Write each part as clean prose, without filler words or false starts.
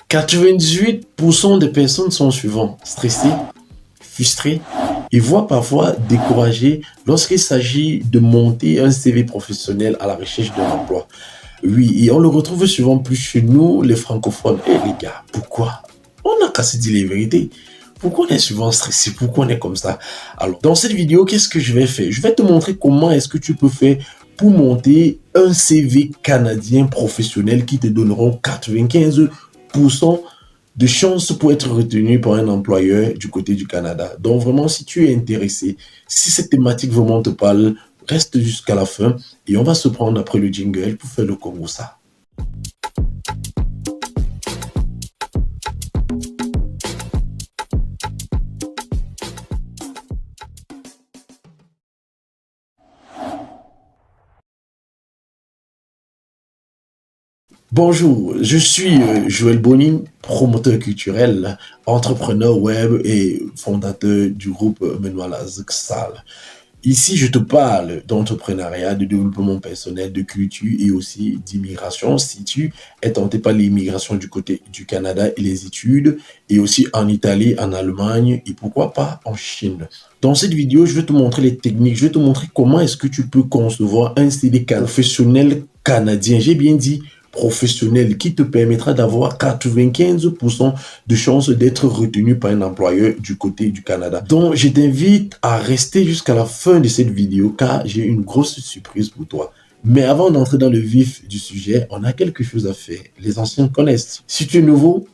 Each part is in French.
98% des personnes sont souvent stressées, frustrées et voire parfois découragées lorsqu'il s'agit de monter un CV professionnel à la recherche d'un emploi. Oui, et on le retrouve souvent plus chez nous, les francophones. Eh les gars, pourquoi? On n'a qu'à se dire les vérités. Pourquoi on est souvent stressé? Pourquoi on est comme ça? Alors, dans cette vidéo, qu'est-ce que je vais faire? Je vais te montrer comment est-ce que tu peux faire pour monter un CV canadien professionnel qui te donneront 95% de chances pour être retenu par un employeur du côté du Canada. Donc vraiment, si tu es intéressé, si cette thématique vraiment te parle, reste jusqu'à la fin et on va se prendre après le jingle pour faire le Congo ça. Bonjour, je suis Joël Bonin, promoteur culturel, entrepreneur web et fondateur du groupe Menwala Zxal. Ici, je te parle d'entrepreneuriat, de développement personnel, de culture et aussi d'immigration. Si tu es tenté par l'immigration du côté du Canada et les études, et aussi en Italie, en Allemagne et pourquoi pas en Chine. Dans cette vidéo, je vais te montrer les techniques, je vais te montrer comment est-ce que tu peux concevoir un CV professionnel canadien. J'ai bien dit professionnel qui te permettra d'avoir 95% de chances d'être retenu par un employeur du côté du Canada. Donc, je t'invite à rester jusqu'à la fin de cette vidéo car j'ai une grosse surprise pour toi. Mais avant d'entrer dans le vif du sujet, on a quelque chose à faire. Les anciens connaissent. Si tu es nouveau,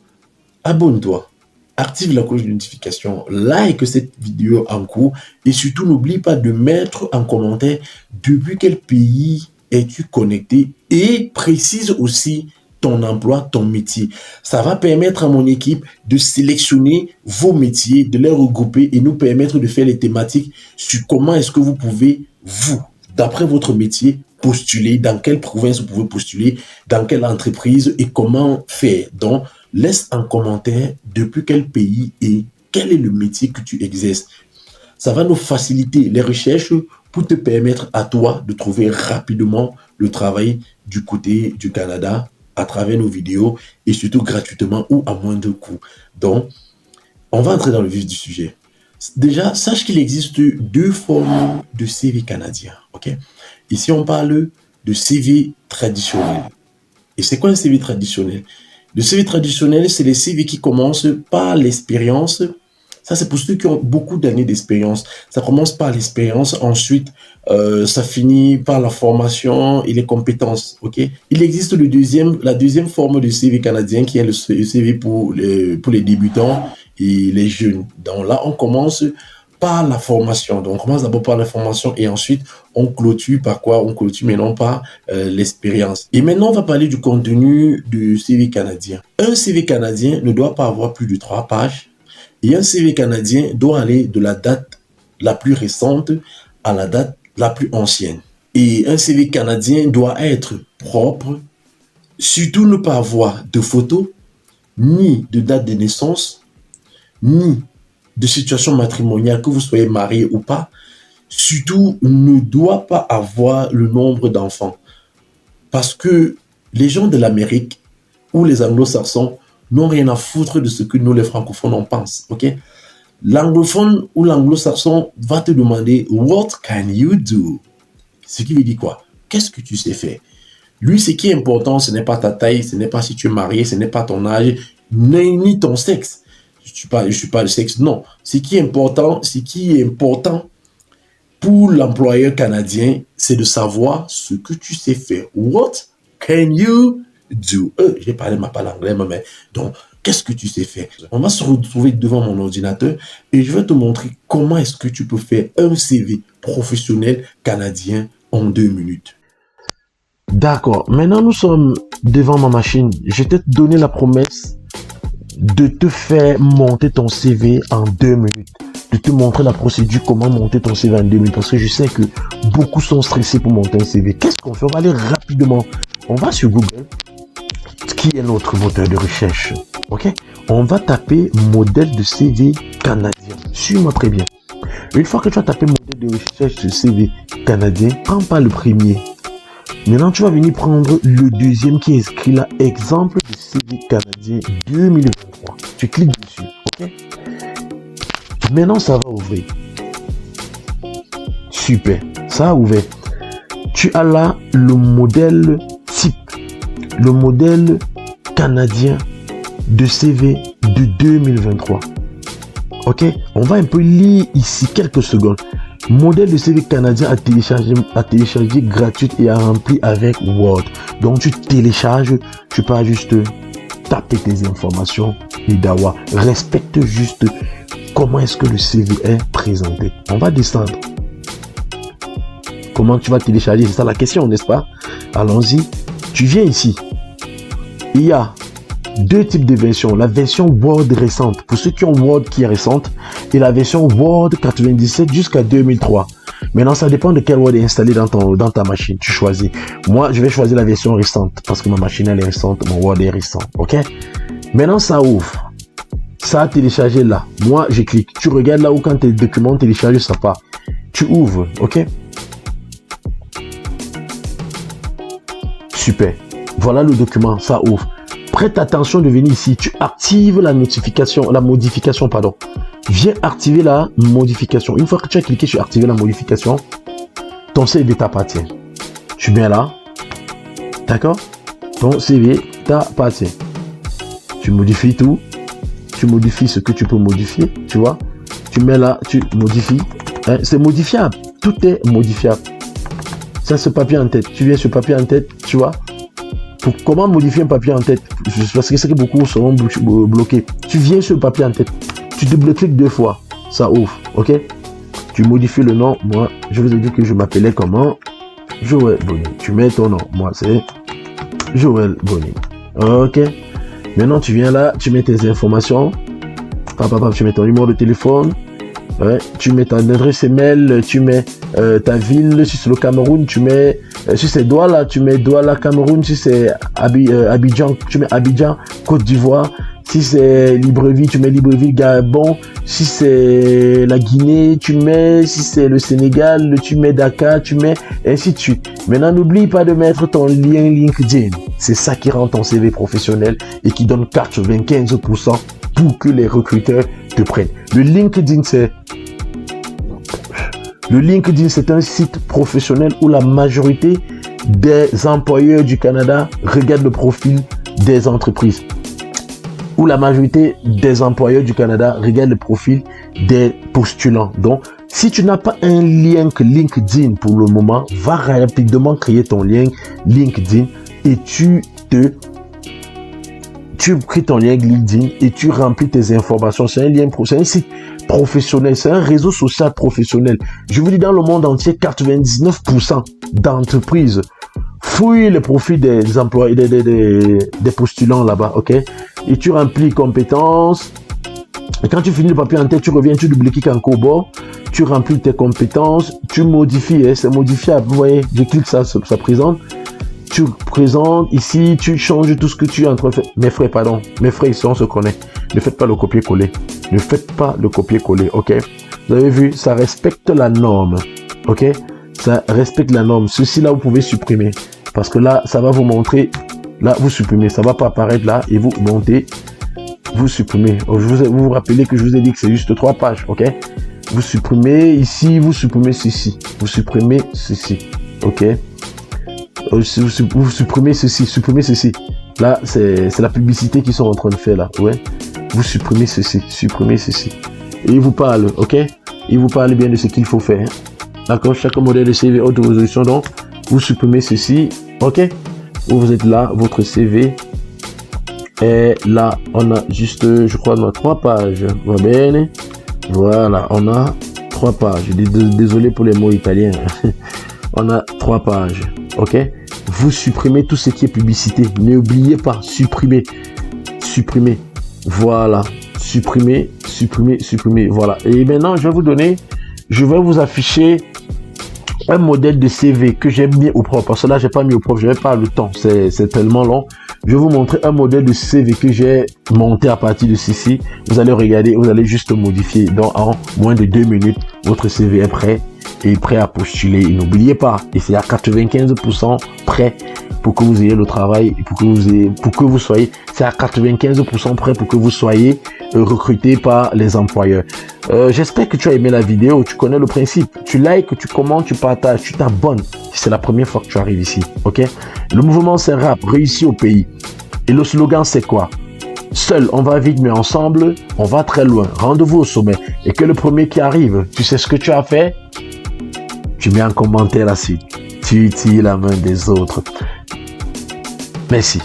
abonne-toi. Active la cloche de notification, like cette vidéo en cours et surtout n'oublie pas de mettre en commentaire depuis quel pays es-tu connecté et précise aussi ton emploi, ton métier. Ça va permettre à mon équipe de sélectionner vos métiers, de les regrouper et nous permettre de faire les thématiques sur comment est-ce que vous pouvez, vous, d'après votre métier, postuler, dans quelle province vous pouvez postuler, dans quelle entreprise et comment faire. Donc, laisse en commentaire depuis quel pays et quel est le métier que tu exerces. Ça va nous faciliter les recherches pour te permettre à toi de trouver rapidement le travail du côté du Canada à travers nos vidéos et surtout gratuitement ou à moindre coût. Donc, on va entrer dans le vif du sujet. Déjà, sache qu'il existe deux formes de CV canadien. Okay? Ici, on parle de CV traditionnel. Et c'est quoi un CV traditionnel? Le CV traditionnel, c'est les CV qui commencent par l'expérience. Ça, c'est pour ceux qui ont beaucoup d'années d'expérience. Ça commence par l'expérience, ensuite, ça finit par la formation et les compétences. Okay? Il existe la deuxième forme de CV canadien qui est le CV pour les débutants et les jeunes. Donc là, on commence par la formation. Donc, on commence d'abord par la formation et ensuite, on clôture par quoi? On clôture maintenant par l'expérience. Et maintenant, on va parler du contenu du CV canadien. Un CV canadien ne doit pas avoir plus de 3 pages. Et un CV canadien doit aller de la date la plus récente à la date la plus ancienne. Et un CV canadien doit être propre, surtout ne pas avoir de photos, ni de date de naissance, ni de situation matrimoniale, que vous soyez marié ou pas. Surtout, ne doit pas avoir le nombre d'enfants. Parce que les gens de l'Amérique ou les anglo-saxons n'ont rien à foutre de ce que nous, les francophones, on pense. Okay? L'anglophone ou l'anglo-saxon va te demander « What can you do ?» Ce qui veut dire quoi? Qu'est-ce que tu sais faire? Lui, ce qui est important, ce n'est pas ta taille, ce n'est pas si tu es marié, ce n'est pas ton âge, ni ton sexe. Je ne suis pas le sexe, non. Ce qui est important pour l'employeur canadien, c'est de savoir ce que tu sais faire. What can you do? J'ai parlé ma parole anglais, mais donc, qu'est-ce que tu sais faire? On va se retrouver devant mon ordinateur et je vais te montrer comment est-ce que tu peux faire un CV professionnel canadien en 2 minutes. D'accord, maintenant nous sommes devant ma machine. Je t'ai donné la promesse de te faire monter ton CV en 2 minutes. De te montrer la procédure, comment monter ton CV en 2 minutes. Parce que je sais que beaucoup sont stressés pour monter un CV. Qu'est-ce qu'on fait? On va aller rapidement. On va sur Google, qui est notre moteur de recherche. Ok? On va taper modèle de CV canadien. Suis-moi très bien. Une fois que tu as tapé modèle de recherche de CV canadien, prends pas le premier. Maintenant, tu vas venir prendre le deuxième qui est écrit là, exemple de CV canadien 2023. Tu cliques dessus, ok? Maintenant, ça va ouvrir. Super, ça a ouvert. Tu as là le modèle type, le modèle canadien de CV de 2023. Ok, on va un peu lire ici quelques secondes. Modèle de CV canadien à télécharger gratuit et à remplir avec Word. Donc tu télécharges, tu peux juste taper tes informations et d'avoir. Respecte juste comment est-ce que le CV est présenté. On va descendre. Comment tu vas télécharger? C'est ça la question, n'est-ce pas? Allons-y. Tu viens ici. Il y a deux types de versions. La version Word récente, pour ceux qui ont Word qui est récente, et la version Word 97 jusqu'à 2003. Maintenant, ça dépend de quel Word est installé dans ta machine. Tu choisis. Moi, je vais choisir la version récente parce que ma machine elle est récente, mon Word est récent. Ok? Maintenant, ça ouvre. Ça a téléchargé là. Moi, je clique. Tu regardes là où quand tes documents téléchargent, ça part. Tu ouvres. Ok? Super. Voilà le document. Ça ouvre. Prête attention de venir ici. Tu actives la modification, pardon. Viens activer la modification. Une fois que tu as cliqué sur activer la modification, ton CV t'appartient. Tu mets là. D'accord? Ton CV t'appartient. Tu modifies tout. Tu modifies ce que tu peux modifier. Tu vois? Tu mets là, tu modifies. Hein? C'est modifiable. Tout est modifiable. Ça, ce papier en tête. Tu viens sur papier en tête. Tu vois? Comment modifier un papier en tête? Parce que c'est que beaucoup seront bloqués. Tu viens sur le papier en tête. Tu double-cliques 2 fois. Ça ouvre. Ok? Tu modifies le nom. Moi, je vous ai dit que je m'appelais comment? Joël Bonny. Tu mets ton nom. Moi, c'est Joël Bonny. Ok? Maintenant, tu viens là. Tu mets tes informations. Tu mets ton numéro de téléphone. Ouais, tu mets ton adresse email, tu mets ta ville, si c'est le Cameroun, tu mets, si c'est Douala, tu mets Douala, Cameroun, si c'est Abidjan, tu mets Abidjan, Côte d'Ivoire, si c'est Libreville, tu mets Libreville, Gabon, si c'est la Guinée, tu mets, si c'est le Sénégal, tu mets Dakar, tu mets, ainsi de suite. Maintenant, n'oublie pas de mettre ton lien LinkedIn. C'est ça qui rend ton CV professionnel et qui donne 95% pour que les recruteurs te prennent. Le LinkedIn, c'est un site professionnel où la majorité des employeurs du Canada regardent le profil des entreprises. Où la majorité des employeurs du Canada regardent le profil des postulants. Donc, si tu n'as pas un lien LinkedIn pour le moment, va rapidement créer ton lien LinkedIn et tu crées ton lien LinkedIn et tu remplis tes informations. C'est un site professionnel, c'est un réseau social professionnel. Je vous dis, dans le monde entier, 99% d'entreprises fouillent le profil des employés, des postulants là-bas, ok? Et tu remplis compétences. Et quand tu finis le papier en tête, tu reviens, tu double-cliques encore au bord, tu remplis tes compétences, tu modifies, c'est modifiable. Vous voyez, je clique ça présente. Tu présentes ici, tu changes tout ce que tu es en train de faire. Mes frères, ici, on se connaît. Ne faites pas le copier-coller. Ne faites pas le copier-coller, ok? Vous avez vu, ça respecte la norme, ok? Ça respecte la norme. Ceci là, vous pouvez supprimer. Parce que là, ça va vous montrer. Là, vous supprimez. Ça va pas apparaître là et vous montez. Vous supprimez. Vous vous rappelez que je vous ai dit que c'est juste 3 pages, ok? Vous supprimez ici, vous supprimez ceci. Vous supprimez ceci, ok? Vous supprimez ceci. Là, c'est la publicité qu'ils sont en train de faire là, ouais. Vous supprimez ceci. Et il vous parle, ok? Il vous parle bien de ce qu'il faut faire. D'accord? Chaque modèle de CV haute résolution, donc, vous supprimez ceci, ok? Vous êtes là, votre CV. Et là, on a juste, je crois, on a 3 pages. Va bene. Voilà, on a 3 pages. Désolé pour les mots italiens. On a 3 pages. Ok? Vous supprimez tout ce qui est publicité. N'oubliez pas, supprimer. Voilà. Supprimer. Voilà. Et maintenant, je vais vous afficher un modèle de CV que j'ai mis au propre. Parce que là, j'ai pas mis au propre. Je n'ai pas le temps. C'est tellement long. Je vais vous montrer un modèle de CV que j'ai monté à partir de ceci. Vous allez regarder, vous allez juste modifier. Donc, en moins de 2 minutes, votre CV est prêt. est prêt à postuler. Et n'oubliez pas, et c'est à 95% prêt pour que vous ayez le travail, pour que vous soyez, c'est à 95% prêt pour que vous soyez recruté par les employeurs. J'espère que tu as aimé la vidéo, tu connais le principe. Tu likes, tu commentes, tu partages, tu t'abonnes si c'est la première fois que tu arrives ici, ok? Le mouvement c'est rap, réussi au pays. Et le slogan c'est quoi? Seul, on va vite, mais ensemble, on va très loin. Rendez-vous au sommet. Et que le premier qui arrive, tu sais ce que tu as fait? Tu mets en commentaire la suite. Tu utilises la main des autres. Merci.